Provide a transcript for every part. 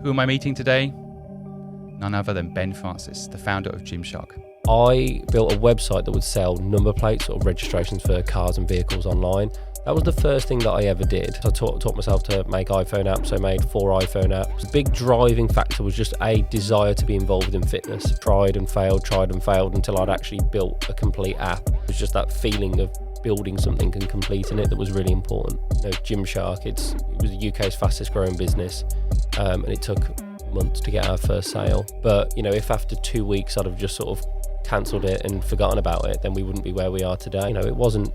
Who am I meeting today? None other than Ben Francis, the founder of Gymshark. I built a website that would sell number plates or registrations for cars and vehicles online. That was the first thing that I ever did. I taught myself to make iPhone apps. I made 4 iPhone apps. The big driving factor was just a desire to be involved in fitness. Tried and failed until I'd actually built a complete app. It was just that feeling of building something and completing it that was really important. Gymshark, it was the UK's fastest growing business, and it took months to get our first sale. But if after 2 weeks I'd have just sort of cancelled it and forgotten about it, then we wouldn't be where we are today. It wasn't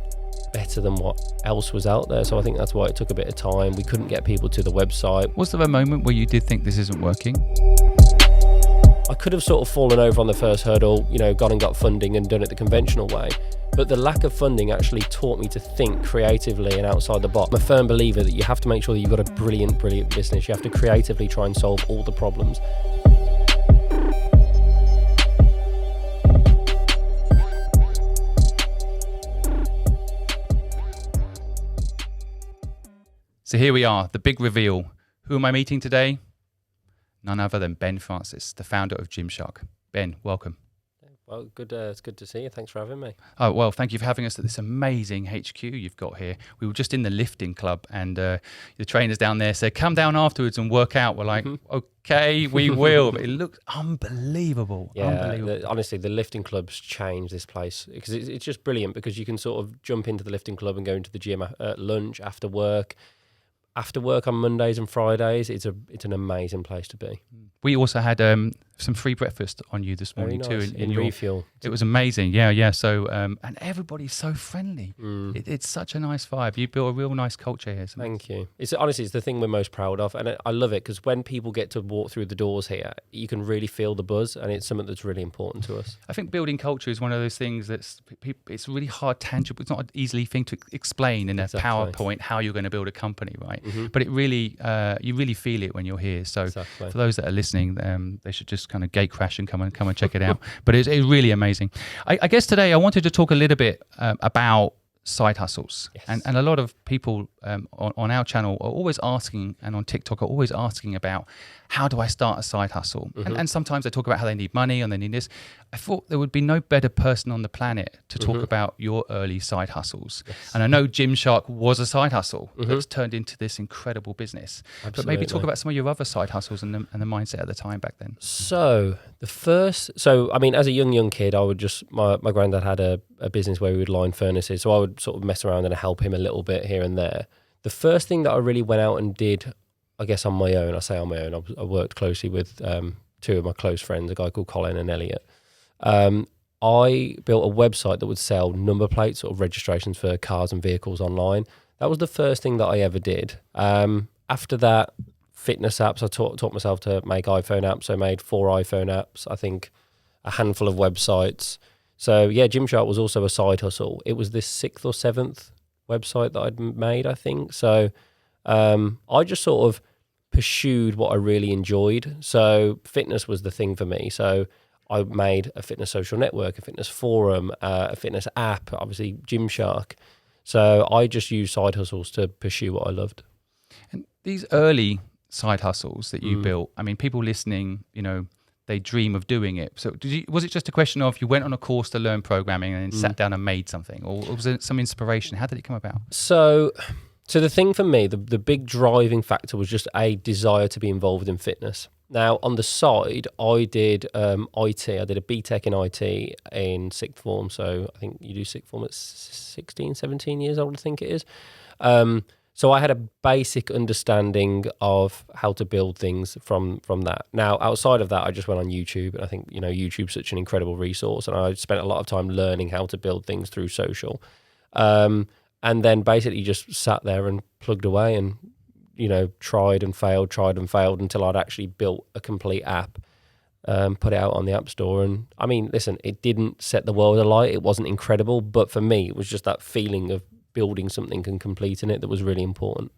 better than what else was out there, so I think that's why it took a bit of time. We couldn't get people to the website. Was there a moment where you did think this isn't working? I could have sort of fallen over on the first hurdle, gone and got funding and done it the conventional way. But the lack of funding actually taught me to think creatively and outside the box. I'm a firm believer that you have to make sure that you've got a brilliant business. You have to creatively try and solve all the problems. So here we are, the big reveal. Who am I meeting today? None other than Ben Francis, the founder of Gymshark. Ben, welcome. Well, good. It's good to see you. Thanks for having me. Oh, well, thank you for having us at this amazing HQ you've got here. We were just in the lifting club and the trainers down there said, come down afterwards and work out. We're like, okay, we will. But it looks unbelievable. Yeah, unbelievable. Honestly, the lifting club's changed this place because it's just brilliant because you can sort of jump into the lifting club and go into the gym at lunch, after work. After work on Mondays and Fridays, it's an amazing place to be. We also had some free breakfast on you this morning too. In your refuel. It was amazing. Yeah. So and everybody's so friendly. It's such a nice vibe. You built a real nice culture here. Thank you. It's the thing we're most proud of, and I love it because when people get to walk through the doors here, you can really feel the buzz, and it's something that's really important to us. I think building culture is one of those things it's really hard, tangible. It's not an easy thing to explain in a PowerPoint how you're going to build a company, right? But it really, you really feel it when you're here. So for those that are listening, they should just kind of gate crash and come and check it out. But it's really amazing. I guess today I wanted to talk a little bit about side hustles. Yes. And a lot of people on our channel are always asking, and on TikTok are always asking about, how do I start a side hustle? And sometimes they talk about how they need money and they need this. I thought there would be no better person on the planet to talk about your early side hustles. Yes. And I know Gymshark was a side hustle that's turned into this incredible business. Absolutely. But maybe talk about some of your other side hustles and the mindset at the time back then. So as a young kid, I would just, my granddad had a business where we would line furnaces. So I would sort of mess around and help him a little bit here and there. The first thing that I really went out and did, I guess on my own, I worked closely with two of my close friends, a guy called Colin and Elliot. I built a website that would sell number plates or registrations for cars and vehicles online. That was the first thing that I ever did. After that, fitness apps. I taught myself to make iPhone apps. I made 4 iPhone apps, I think a handful of websites. So yeah, Gymshark was also a side hustle. It was this 6th or 7th website that I'd made, I think. So I just sort of pursued what I really enjoyed. So fitness was the thing for me. So I made a fitness social network, a fitness forum, a fitness app, obviously Gymshark. So I just used side hustles to pursue what I loved. And these early side hustles that you built, I mean, people listening, they dream of doing it. So was it just a question of you went on a course to learn programming and then sat down and made something? Or was it some inspiration? How did it come about? So the thing for me, the big driving factor was just a desire to be involved in fitness. Now, on the side, I did IT. I did a BTEC in IT in sixth form. So I think you do sixth form at 16, 17 years old, I think it is. So I had a basic understanding of how to build things from that. Now, outside of that, I just went on YouTube, and I think, YouTube's such an incredible resource, and I spent a lot of time learning how to build things through social. And then basically just sat there and plugged away and, tried and failed until I'd actually built a complete app, put it out on the App Store. And I mean, listen, it didn't set the world alight. It wasn't incredible, but for me, it was just that feeling of building something and completing it that was really important.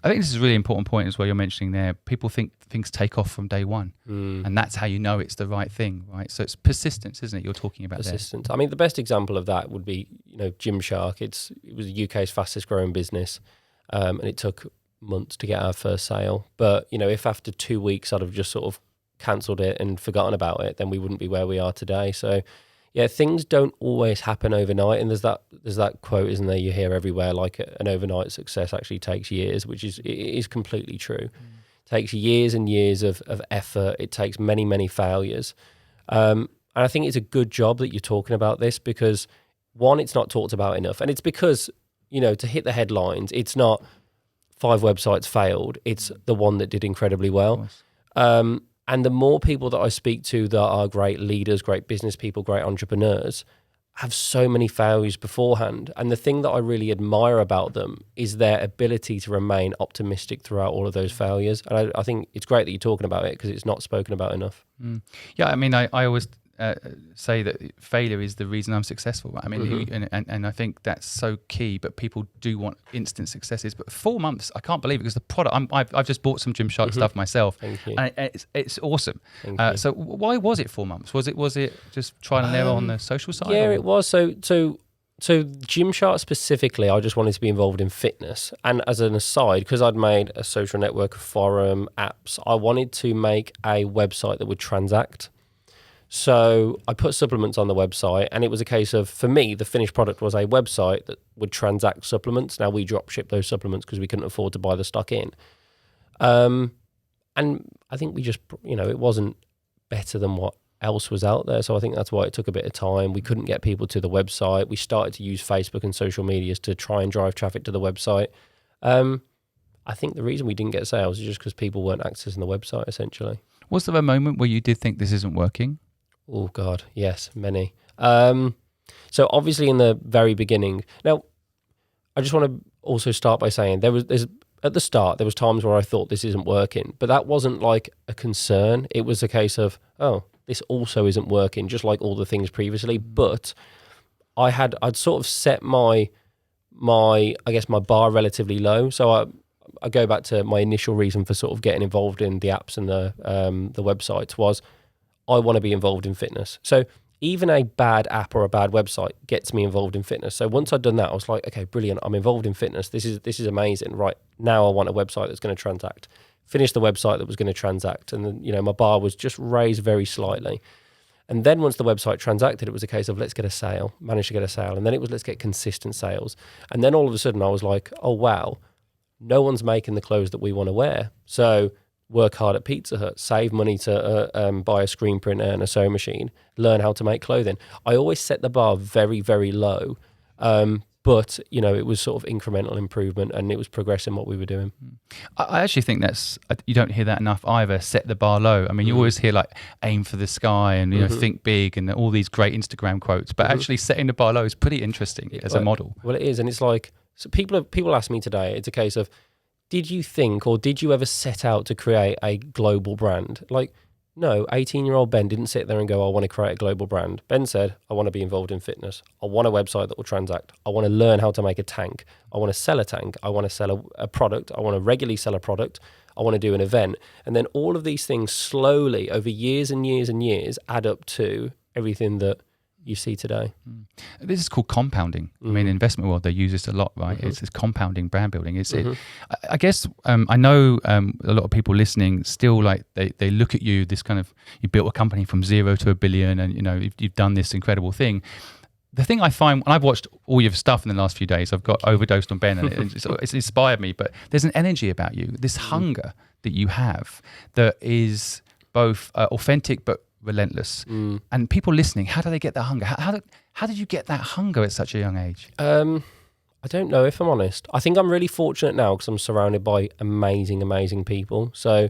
I think this is a really important point as well you're mentioning there. People think things take off from day one, and that's how you know it's the right thing, right? So it's persistence, isn't it, you're talking about persistence. I mean, the best example of that would be, Gymshark. It was the UK's fastest growing business, and it took months to get our first sale. But, if after 2 weeks I'd have just sort of cancelled it and forgotten about it, then we wouldn't be where we are today. So, yeah, things don't always happen overnight. And there's that quote, isn't there, you hear everywhere, like an overnight success actually takes years, which is completely true. It takes years and years of effort. It takes many, many failures. And I think it's a good job that you're talking about this because, one, it's not talked about enough. And it's because, to hit the headlines, it's not 5 websites failed. It's the one that did incredibly well. And the more people that I speak to that are great leaders, great business people, great entrepreneurs, have so many failures beforehand. And the thing that I really admire about them is their ability to remain optimistic throughout all of those failures. And I think it's great that you're talking about it because it's not spoken about enough. Yeah, I mean, I always say that failure is the reason I'm successful. I mean, and I think that's so key. But people do want instant successes. But 4 months, I can't believe it because the product. I've just bought some Gymshark stuff myself. Thank you. And it's awesome. Thank you. So why was it 4 months? Was it just trial and error on the social side? Yeah, it was. So Gymshark specifically, I just wanted to be involved in fitness. And as an aside, because I'd made a social network, a forum, apps, I wanted to make a website that would transact. So I put supplements on the website, and it was a case of, for me, the finished product was a website that would transact supplements. Now we drop ship those supplements because we couldn't afford to buy the stock in. And I think we just, it wasn't better than what else was out there. So I think that's why it took a bit of time. We couldn't get people to the website. We started to use Facebook and social medias to try and drive traffic to the website. I think the reason we didn't get sales is just because people weren't accessing the website, essentially. Was there a moment where you did think this isn't working? Oh, God, yes, many. So obviously in the very beginning, now I just want to also start by saying at the start, there was times where I thought this isn't working, but that wasn't like a concern. It was a case of, oh, this also isn't working, just like all the things previously. But I'd sort of set my bar relatively low. So I go back to my initial reason for sort of getting involved in the apps and the websites was, I want to be involved in fitness. So even a bad app or a bad website gets me involved in fitness. So once I'd done that, I was like, okay, brilliant. I'm involved in fitness. This is amazing. Right, now I want a website that's going to transact. Finish the website that was going to transact. And then, my bar was just raised very slightly. And then once the website transacted, it was a case of let's get a sale, manage to get a sale. And then it was let's get consistent sales. And then all of a sudden I was like, oh, wow, no one's making the clothes that we want to wear. So work hard at Pizza Hut, save money to buy a screen printer and a sewing machine, learn how to make clothing. I always set the bar very, very low, but it was sort of incremental improvement and it was progressing what we were doing. I actually think you don't hear that enough either, set the bar low. I mean, you always hear like aim for the sky and think big and all these great Instagram quotes, but actually setting the bar low is pretty interesting as a model. Well, it is, and it's like, so people ask me today, it's a case of, did you think or did you ever set out to create a global brand? Like, no, 18-year-old Ben didn't sit there and go, I want to create a global brand. Ben said, I want to be involved in fitness. I want a website that will transact. I want to learn how to make a tank. I want to sell a tank. I want to sell a product. I want to regularly sell a product. I want to do an event. And then all of these things slowly over years and years and years add up to everything that you see today. This is called compounding. I mean, in investment world, they use this a lot, right? It's this compounding brand building. I guess I know a lot of people listening still like they look at you, this kind of, you built a company from 0 to $1 billion and you've done this incredible thing. The thing I find, and I've watched all your stuff in the last few days, I've got overdosed on Ben and it's inspired me, but there's an energy about you, this hunger that you have that is both authentic but relentless. And people listening, how do they get that hunger? How did you get that hunger at such a young age? I don't know, if I'm honest. I think I'm really fortunate now because I'm surrounded by amazing people. So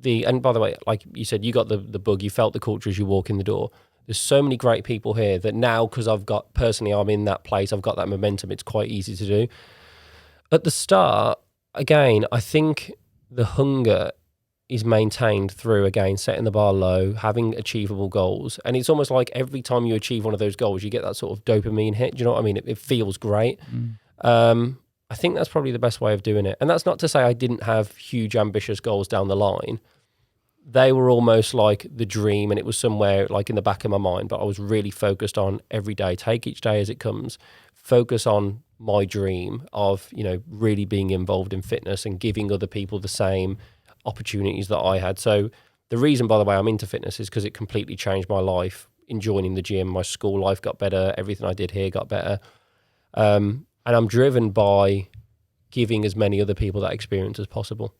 and by the way, like you said, you got the bug, you felt the culture as you walk in the door. There's so many great people here that now, because I'm in that place, I've got that momentum, it's quite easy to do. At the start, again, I think the hunger is maintained through, again, setting the bar low, having achievable goals. And it's almost like every time you achieve one of those goals, you get that sort of dopamine hit. Do you know what I mean? It feels great. I think that's probably the best way of doing it. And that's not to say I didn't have huge, ambitious goals down the line. They were almost like the dream, and it was somewhere like in the back of my mind, but I was really focused on every day, take each day as it comes, focus on my dream of, really being involved in fitness and giving other people the same opportunities that I had. So the reason, by the way, I'm into fitness is because it completely changed my life. In joining the gym, my school life got better. Everything I did here got better. And I'm driven by giving as many other people that experience as possible.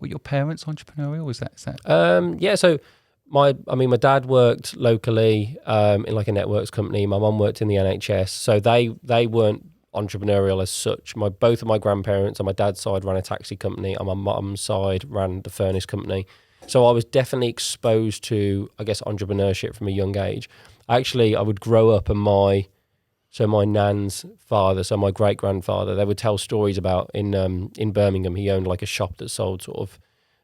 Were your parents entrepreneurial? Is that? Yeah. So my dad worked locally in like a networks company. My mum worked in the NHS. So they weren't entrepreneurial as such. Both of my grandparents on my dad's side ran a taxi company. On my mum's side ran the furnace company. So I was definitely exposed to, I guess, entrepreneurship from a young age. I would grow up and my nan's father, so my great-grandfather, they would tell stories about in Birmingham, he owned like a shop that sold sort of,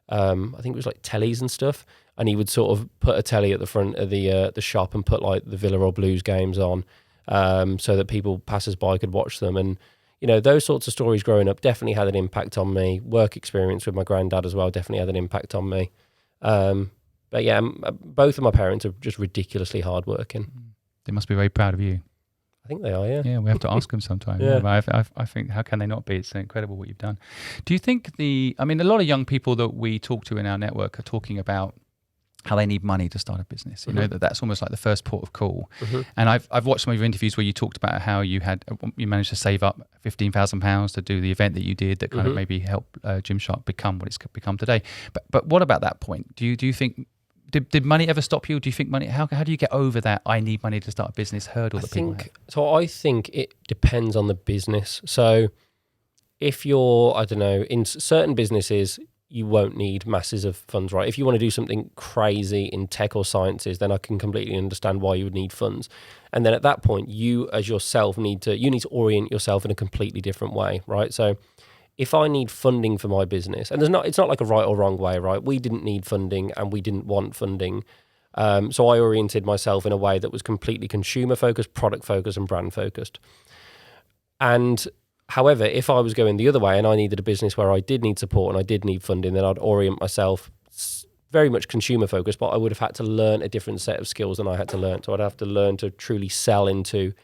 I think it was like tellies and stuff, and he would sort of put a telly at the front of the shop and put like the Villa or Blues games on so that people, passers-by, could watch them. And, those sorts of stories growing up definitely had an impact on me. Work experience with my granddad as well definitely had an impact on me. But yeah, both of my parents are just ridiculously hardworking. They must be very proud of you. I think they are, yeah. Yeah, we have to ask them sometime. Yeah. I think, how can they not be? It's incredible what you've done. Do you think a lot of young people that we talk to in our network are talking about how they need money to start a business. You know, that's almost like the first port of call. And I've watched some of your interviews where you talked about how you managed to save up £15,000 to do the event that you did that kind of maybe helped Gymshark become what it's become today. But what about that point? Do you think, did money ever stop you? Do you think money, how do you get over that I need money to start a business hurdle that people have? So I think it depends on the business. So if you're, I don't know, in certain businesses, you won't need masses of funds, right? If you want to do something crazy in tech or sciences, then I can completely understand why you would need funds. And then at that point, you as yourself need to orient yourself in a completely different way, right? So if I need funding for my business, and it's not like a right or wrong way, right? We didn't need funding and we didn't want funding. So I oriented myself in a way that was completely consumer focused, product focused, and brand focused. And however, if I was going the other way and I needed a business where I did need support and I did need funding, then I'd orient myself very much consumer focused, but I would have had to learn a different set of skills than I had to learn. So I'd have to learn to truly sell into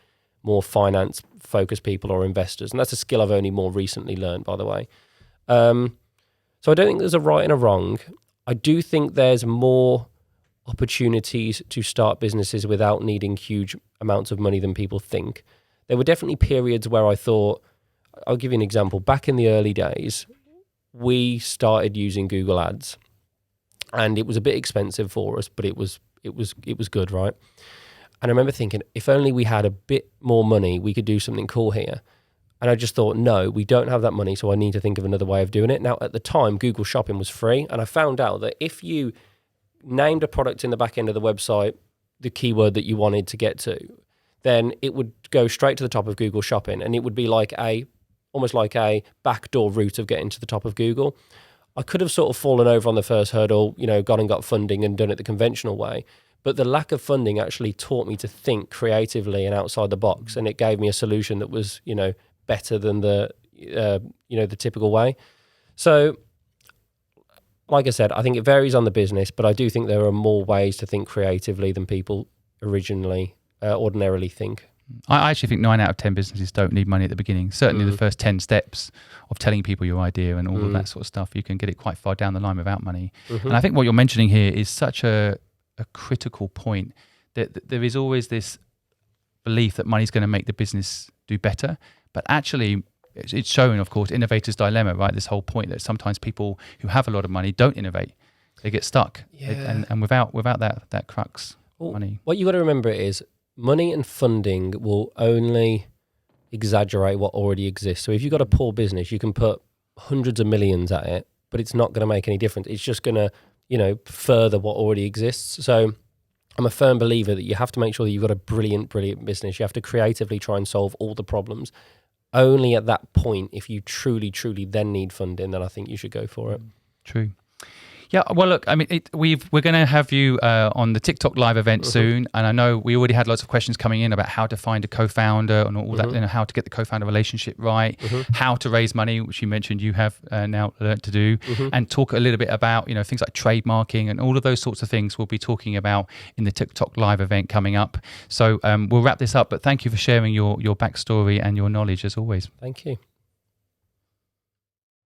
more finance focused people or investors. And that's a skill I've only more recently learned, by the way. So I don't think there's a right and a wrong. I do think there's more opportunities to start businesses without needing huge amounts of money than people think. There were definitely periods where I thought, I'll give you an example. Back in the early days, we started using Google Ads, and it was a bit expensive for us, but it was good, right? And I remember thinking, if only we had a bit more money, we could do something cool here. And I just thought, no, we don't have that money, so I need to think of another way of doing it. Now, at the time, Google Shopping was free, and I found out that if you named a product in the back end of the website, the keyword that you wanted to get to, then it would go straight to the top of Google Shopping, and it would be like almost like a backdoor route of getting to the top of Google. I could have sort of fallen over on the first hurdle, gone and got funding and done it the conventional way. But the lack of funding actually taught me to think creatively and outside the box. And it gave me a solution that was, better than the typical way. So, like I said, I think it varies on the business, but I do think there are more ways to think creatively than people ordinarily think. I actually think 9 out of 10 businesses don't need money at the beginning. Certainly the first 10 steps of telling people your idea and all of that sort of stuff, you can get it quite far down the line without money. And I think what you're mentioning here is such a critical point, that there is always this belief that money's going to make the business do better. But actually, it's showing, of course, innovator's dilemma, right? This whole point that sometimes people who have a lot of money don't innovate. They get stuck. Yeah. And without that crux, money. What you got to remember is, money and funding will only exaggerate what already exists. So if you've got a poor business, you can put hundreds of millions at it, but it's not going to make any difference. It's just going to, further what already exists. So I'm a firm believer that you have to make sure that you've got a brilliant business. You have to creatively try and solve all the problems. Only at that point, if you truly then need funding, then I think you should go for it. True. Yeah, well, look, I mean, we're going to have you on the TikTok live event soon, and I know we already had lots of questions coming in about how to find a co-founder and all that, how to get the co-founder relationship right, how to raise money, which you mentioned you have now learned to do, and talk a little bit about things like trademarking and all of those sorts of things we'll be talking about in the TikTok live event coming up. So we'll wrap this up, but thank you for sharing your backstory and your knowledge as always. Thank you.